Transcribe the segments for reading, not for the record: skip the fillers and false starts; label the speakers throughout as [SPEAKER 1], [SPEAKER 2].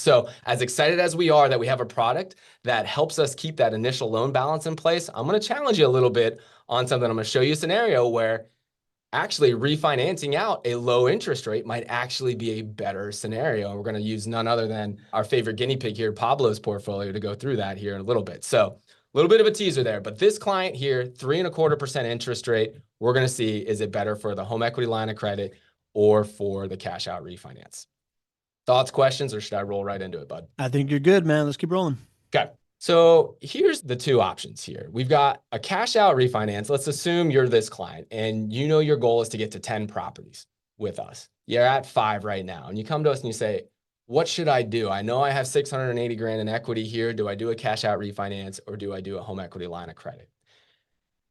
[SPEAKER 1] So as excited as we are that we have a product that helps us keep that initial loan balance in place, I'm going to challenge you a little bit on something. I'm going to show you a scenario where actually refinancing out a low interest rate might actually be a better scenario. And we're going to use none other than our favorite guinea pig here, Pablo's portfolio, to go through that here in a little bit. So a little bit of a teaser there, but this client here, 3.25% interest rate, we're going to see, is it better for the home equity line of credit or for the cash out refinance? Thoughts, questions, or should I roll right into it, bud?
[SPEAKER 2] I think you're good, man. Let's keep rolling.
[SPEAKER 1] Okay. So here's the two options here. We've got a cash out refinance. Let's assume you're this client and you know your goal is to get to 10 properties with us. You're at 5 right now. And you come to us and you say, what should I do? I know I have 680 grand in equity here. Do I do a cash out refinance or do I do a home equity line of credit?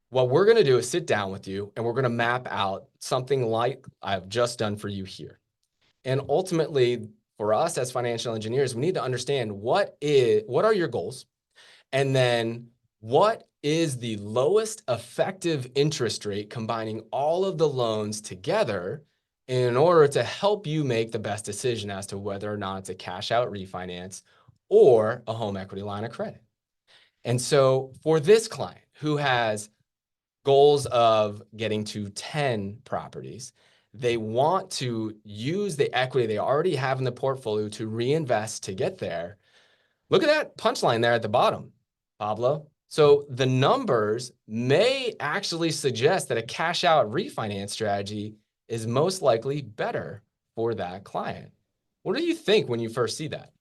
[SPEAKER 1] What we're going to do is sit down with you and we're going to map out something like I've just done for you here. And ultimately, for us as financial engineers, we need to understand what are your goals, and then what is the lowest effective interest rate combining all of the loans together in order to help you make the best decision as to whether or not it's a cash out refinance or a home equity line of credit. And so for this client who has goals of getting to 10 properties, they want to use the equity they already have in the portfolio to reinvest to get there. Look at that punchline there at the bottom, Pablo. So the numbers may actually suggest that a cash out refinance strategy is most likely better for that client. What do you think when you first see that?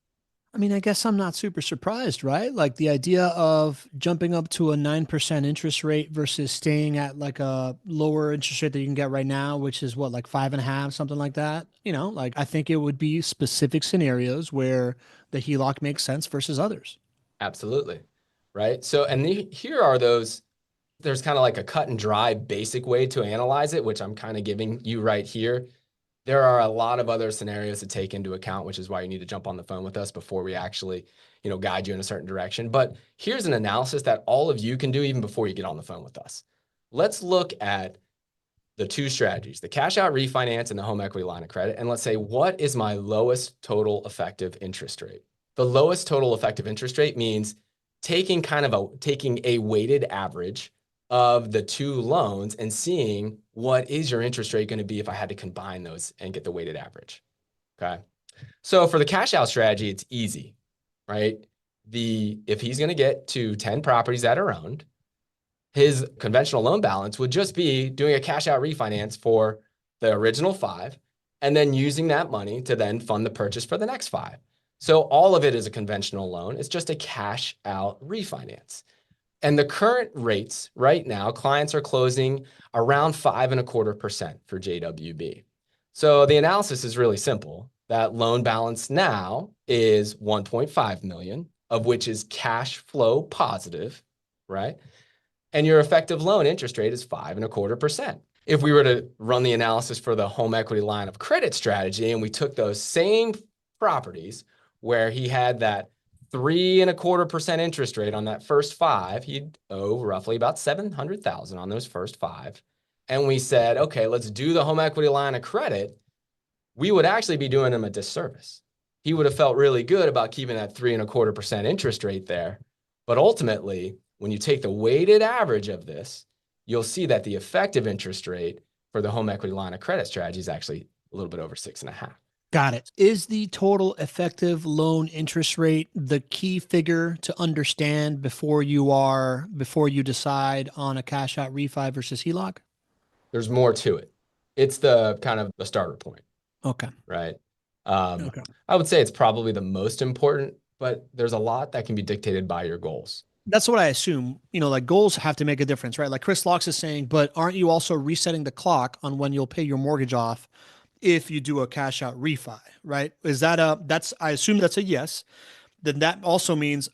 [SPEAKER 2] I mean, I guess I'm not super surprised, right? Like the idea of jumping up to a 9% interest rate versus staying at like a lower interest rate that you can get right now, which is what, like 5.5, something like that. Like I think it would be specific scenarios where the HELOC makes sense versus others.
[SPEAKER 1] Absolutely. Right. So, and here are those, there's kind of like a cut and dry basic way to analyze it, which I'm kind of giving you right here. There are a lot of other scenarios to take into account, which is why you need to jump on the phone with us before we actually, guide you in a certain direction. But here's an analysis that all of you can do even before you get on the phone with us. Let's look at the two strategies, the cash out refinance and the home equity line of credit. And let's say, what is my lowest total effective interest rate? The lowest total effective interest rate means taking a weighted average of the two loans and seeing what is your interest rate going to be if I had to combine those and get the weighted average. Okay. So for the cash out strategy, it's easy, right? If he's going to get to 10 properties that are owned, his conventional loan balance would just be doing a cash out refinance for the original 5 and then using that money to then fund the purchase for the next 5. So all of it is a conventional loan. It's just a cash out refinance. And the current rates right now, clients are closing around 5.25% for JWB. So the analysis is really simple. That loan balance now is 1.5 million, of which is cash flow positive, right? And your effective loan interest rate is 5.25%. If we were to run the analysis for the home equity line of credit strategy and we took those same properties where he had that 3.25% interest rate on that first 5, he'd owe roughly about 700,000 on those first 5. And we said, okay, let's do the home equity line of credit. We would actually be doing him a disservice. He would have felt really good about keeping that 3.25% interest rate there. But ultimately, when you take the weighted average of this, you'll see that the effective interest rate for the home equity line of credit strategy is actually a little bit over 6.5.
[SPEAKER 2] Got it. Is the total effective loan interest rate the key figure to understand before you decide on a cash out refi versus HELOC?
[SPEAKER 1] There's more to it. It's the kind of the starter point,
[SPEAKER 2] Okay.
[SPEAKER 1] right? Um,
[SPEAKER 2] Okay.
[SPEAKER 1] I would say it's probably the most important, but there's a lot that can be dictated by your goals.
[SPEAKER 2] That's what I assume. Like goals have to make a difference, right? Like Chris Locks is saying, but aren't you also resetting the clock on when you'll pay your mortgage off if you do a cash out refi, right? I assume that's a yes. Then that also means,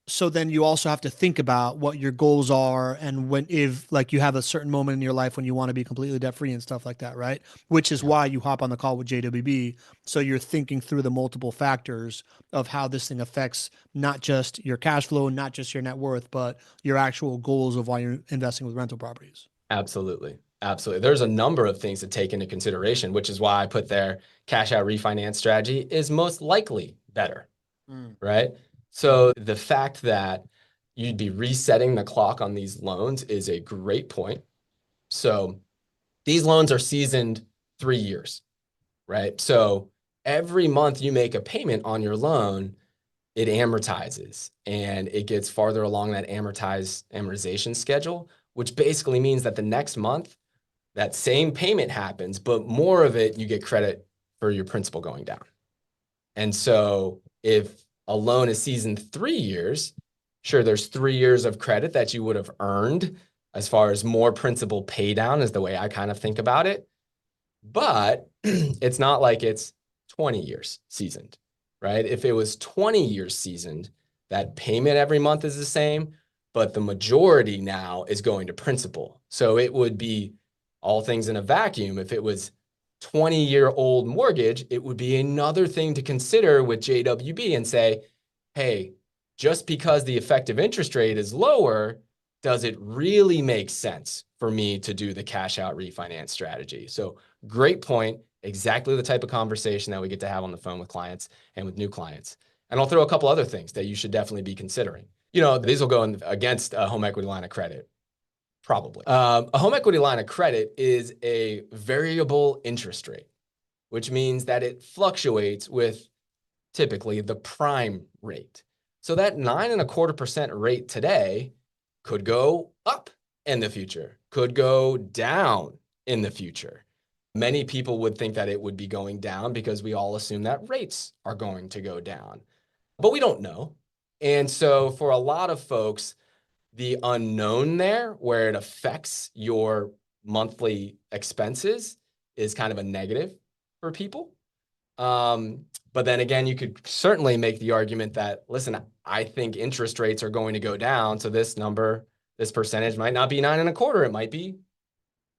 [SPEAKER 2] so then you also have to think about what your goals are and if like you have a certain moment in your life when you want to be completely debt free and stuff like that, right? Which is
[SPEAKER 1] Yep.
[SPEAKER 2] why you hop on the call with JWB. So you're thinking through the multiple factors of how this thing affects not just your cash flow, not just your net worth, but your actual goals of why you're investing with rental properties.
[SPEAKER 1] Absolutely. Absolutely. There's a number of things to take into consideration, which is why I put there cash out refinance strategy is most likely better. right? So the fact that you'd be resetting the clock on these loans is a great point. So these loans are seasoned 3 years, right? So every month you make a payment on your loan, it amortizes and it gets farther along that amortization schedule, which basically means that the next month, that same payment happens, but more of it, you get credit for your principal going down. And so if a loan is seasoned 3 years, sure, there's 3 years of credit that you would have earned as far as more principal pay down is the way I kind of think about it. But it's not like it's 20 years seasoned, right? If it was 20 years seasoned, that payment every month is the same, but the majority now is going to principal. So it would be all things in a vacuum. If it was 20-year-old mortgage, it would be another thing to consider with JWB and say, hey, just because the effective interest rate is lower, does it really make sense for me to do the cash out refinance strategy? So great point. Exactly the type of conversation that we get to have on the phone with clients and with new clients. And I'll throw a couple other things that you should definitely be considering. These will go against a home equity line of credit. Probably. A home equity line of credit is a variable interest rate, which means that it fluctuates with typically the prime rate. So that 9.25% rate today could go up in the future, could go down in the future. Many people would think that it would be going down because we all assume that rates are going to go down, but we don't know. And so for a lot of folks, the unknown there, where it affects your monthly expenses, is kind of a negative for people. But then again, you could certainly make the argument that, listen, I think interest rates are going to go down. So this number, this percentage might not be 9.25. It might be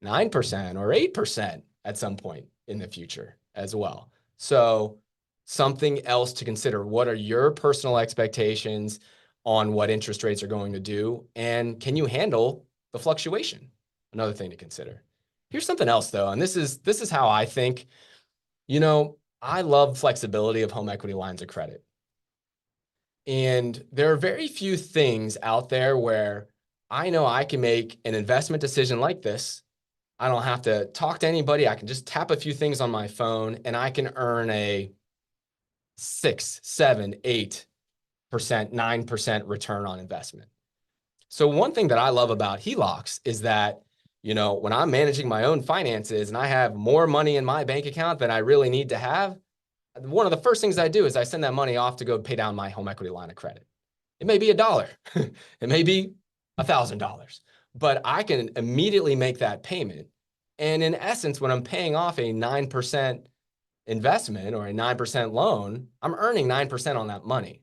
[SPEAKER 1] 9% or 8% at some point in the future as well. So something else to consider. What are your personal expectations on what interest rates are going to do? And can you handle the fluctuation? Another thing to consider. Here's something else though, and this is how I think. I love flexibility of home equity lines of credit. And there are very few things out there where I know I can make an investment decision like this. I don't have to talk to anybody. I can just tap a few things on my phone and I can earn a 6, 7, 8%, 9% return on investment. So one thing that I love about HELOCs is that, when I'm managing my own finances and I have more money in my bank account than I really need to have, one of the first things I do is I send that money off to go pay down my home equity line of credit. It may be $1. It may be $1,000, but I can immediately make that payment. And in essence, when I'm paying off a 9% investment or a 9% loan, I'm earning 9% on that money.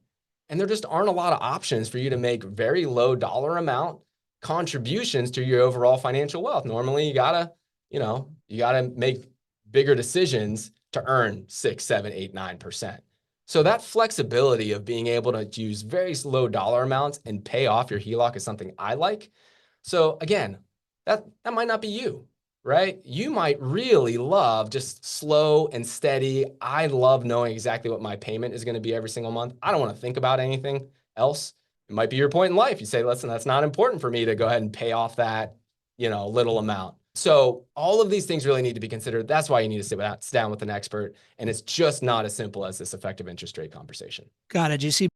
[SPEAKER 1] And there just aren't a lot of options for you to make very low dollar amount contributions to your overall financial wealth. Normally you gotta make bigger decisions to earn 6, 7, 8, 9%. So that flexibility of being able to use very low dollar amounts and pay off your HELOC is something I like. So again, that might not be you, right? You might really love just slow and steady. I love knowing exactly what my payment is going to be every single month. I don't want to think about anything else. It might be your point in life. You say, listen, that's not important for me to go ahead and pay off that, little amount. So all of these things really need to be considered. That's why you need to sit down with an expert. And it's just not as simple as this effective interest rate conversation.
[SPEAKER 2] Got it, JC.